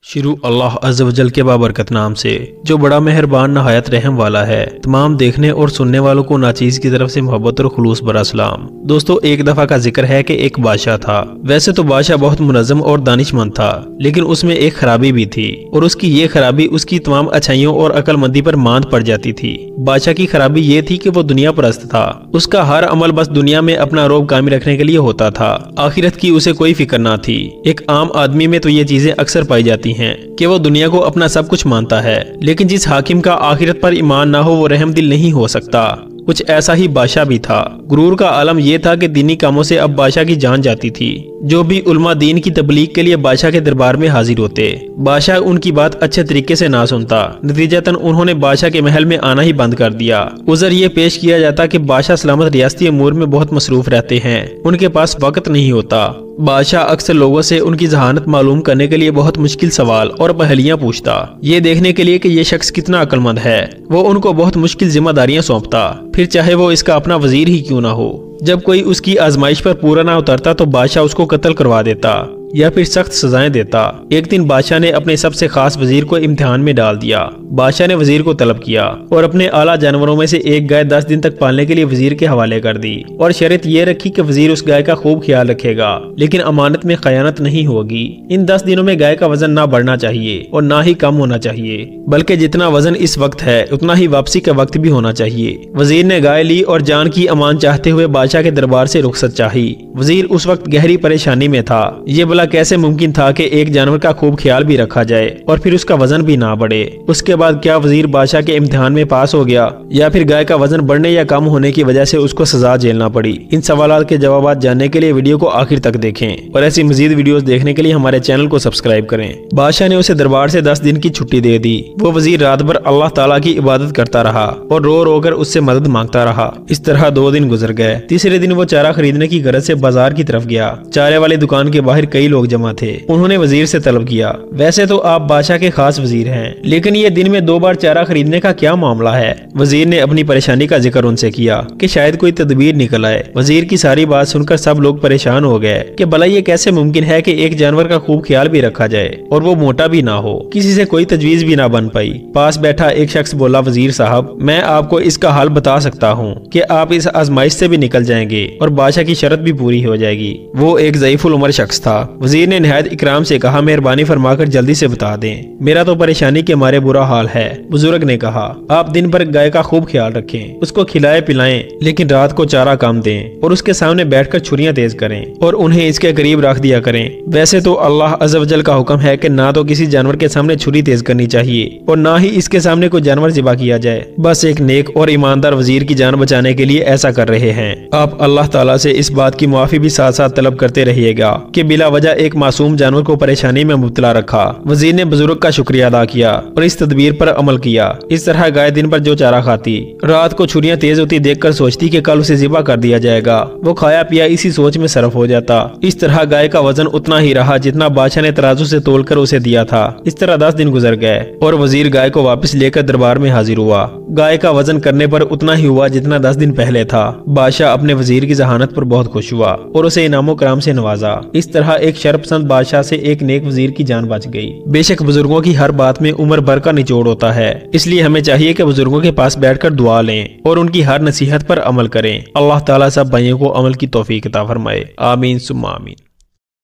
शुरू अल्लाह अज़्ज़ व जल के बाबरकत नाम से जो बड़ा मेहरबान नहायत रहम वाला है। तमाम देखने और सुनने वालों को नाचीज की तरफ से मोहब्बत और खुलूस भरा सलाम। दोस्तों, एक दफा का जिक्र है कि एक बादशाह था। वैसे तो बादशाह बहुत मुनज़्ज़म और दानिशमंद था, लेकिन उसमें एक खराबी भी थी और उसकी ये खराबी उसकी तमाम अच्छाइयों और अक्लमंदी पर मांद पड़ जाती थी। बादशाह की खराबी ये थी कि वो दुनिया परस्त था। उसका हर अमल बस दुनिया में अपना रोब कायम रखने के लिए होता था। आखिरत की उसे कोई फिक्र ना थी। एक आम आदमी में तो ये चीजें अक्सर पाई जाती हैं कि वो दुनिया को अपना सब कुछ मानता है, लेकिन जिस हाकिम का आखिरत पर ईमान ना हो वो रहम दिल नहीं हो सकता। कुछ ऐसा ही बादशाह भी था। गुरूर का आलम यह था कि दीनी कामों से अब बादशाह की जान जाती थी। जो भी उल्मा दीन की तबलीग के लिए बादशाह के दरबार में हाजिर होते, बादशाह उनकी बात अच्छे तरीके से ना सुनता। नतीजतन उन्होंने बादशाह के महल में आना ही बंद कर दिया। उज़र ये पेश किया जाता कि बादशाह सलामत रियासती अमूर में बहुत मसरूफ रहते हैं, उनके पास वक्त नहीं होता। बादशाह अक्सर लोगों से उनकी जहानत मालूम करने के लिए बहुत मुश्किल सवाल और पहेलियां पूछता, ये देखने के लिए कि ये शख्स कितना अक्लमंद है। वो उनको बहुत मुश्किल जिम्मेदारियां सौंपता, फिर चाहे वो इसका अपना वजीर ही क्यों ना हो। जब कोई उसकी आजमाइश पर पूरा ना उतरता तो बादशाह उसको कत्ल करवा देता या फिर सख्त सजाएं देता। एक दिन बादशाह ने अपने सबसे खास वजीर को इम्तिहान में डाल दिया। बादशाह ने वजीर को तलब किया और अपने आला जानवरों में से एक गाय 10 दिन तक पालने के लिए वजीर के हवाले कर दी और शर्त ये रखी कि वजीर उस गाय का खूब ख्याल रखेगा, लेकिन अमानत में खयानत नहीं होगी। इन 10 दिनों में गाय का वजन ना बढ़ना चाहिए और ना ही कम होना चाहिए, बल्कि जितना वजन इस वक्त है उतना ही वापसी का वक्त भी होना चाहिए। वजीर ने गाय ली और जान की अमान चाहते हुए बादशाह के दरबार से रुखसत चाही। वजीर उस वक्त गहरी परेशानी में था। ये भला कैसे मुमकिन था कि एक जानवर का खूब ख्याल भी रखा जाए और फिर उसका वजन भी ना बढ़े। उसके बाद क्या वजीर बादशाह के इम्तिहान में पास हो गया या फिर गाय का वजन बढ़ने या कम होने की वजह से उसको सजा झेलना पड़ी? इन सवालों के जवाब जानने के लिए वीडियो को आखिर तक देखें और ऐसी मजीद वीडियोस देखने के लिए हमारे चैनल को सब्सक्राइब करें। बादशाह ने उसे दरबार से 10 दिन की छुट्टी दे दी। वो वजीर रात भर अल्लाह ताला की इबादत करता रहा और रो रो कर उससे मदद मांगता रहा। इस तरह 2 दिन गुजर गए। तीसरे दिन वो चारा खरीदने की गरज से बाजार की तरफ गया। चारे वाली दुकान के बाहर कई लोग जमा थे। उन्होंने वजीर से तलब किया, वैसे तो आप बादशाह के खास वजीर हैं, लेकिन ये दिन में 2 बार चारा खरीदने का क्या मामला है? वजीर ने अपनी परेशानी का जिक्र उनसे किया कि शायद कोई तदबीर निकल आए। वजीर की सारी बात सुनकर सब लोग परेशान हो गए कि भला ये कैसे मुमकिन है कि एक जानवर का खूब ख्याल भी रखा जाए और वो मोटा भी ना हो। किसी से कोई तजवीज भी ना बन पाई। पास बैठा एक शख्स बोला, वजीर साहब, मैं आपको इसका हल बता सकता हूँ कि आप इस आजमाइश से भी निकल जाएंगे और बादशाह की शर्त भी पूरी हो जाएगी। वो एक ज़ईफुल उमर शख्स था। वजीर ने निहायत इकराम से कहा, मेहरबानी फरमाकर जल्दी से बता दें, मेरा तो परेशानी के मारे बुरा हाल है। बुजुर्ग ने कहा, आप दिन भर गाय का खूब ख्याल रखें, उसको खिलाए पिलाएं, लेकिन रात को चारा कम दें और उसके सामने बैठकर छुरियां तेज करें और उन्हें इसके करीब रख दिया करें। वैसे तो अल्लाह अज़्ज़ व जल का हुक्म है कि ना तो किसी जानवर के सामने छुरी तेज करनी चाहिए और ना ही इसके सामने कोई जानवर ज़िबा किया जाए। बस एक नेक और ईमानदार वजीर की जान बचाने के लिए ऐसा कर रहे हैं। आप अल्लाह ताला से इस बात की मुआफी भी साथ साथ तलब करते रहिएगा कि बिला वजह एक मासूम जानवर को परेशानी में मुब्तला रखा। वजीर ने बुजुर्ग का शुक्रिया अदा किया और इस तदबीर पर अमल किया। इस तरह गाय दिन भर जो चारा खाती, रात को छुरियां तेज होती देखकर सोचती कि कल उसे ज़िबा कर दिया जाएगा। वो खाया पिया इसी सोच में सरफ हो जाता। इस तरह गाय का वजन उतना ही रहा जितना बादशाह ने तराजू से तोलकर उसे दिया था। इस तरह 10 दिन गुजर गए और वजीर गाय को वापस लेकर दरबार में हाजिर हुआ। गाय का वजन करने पर उतना ही हुआ जितना 10 दिन पहले था। बादशाह अपने वजीर की जहानत पर बहुत खुश हुआ और उसे इनामो कराम से नवाजा। इस तरह एक शर्पसंद बादशाह से एक नेक वजीर की जान बच गई। बेशक बुजुर्गों की हर बात में उम्र भर का निचोड़ होता है, इसलिए हमें चाहिए कि बुजुर्गों के पास बैठकर दुआ लें और उनकी हर नसीहत पर अमल करें। अल्लाह ताला सब भाइयों को अमल की तौफीक अता फरमाए। आमीन सुम्मा आमीन।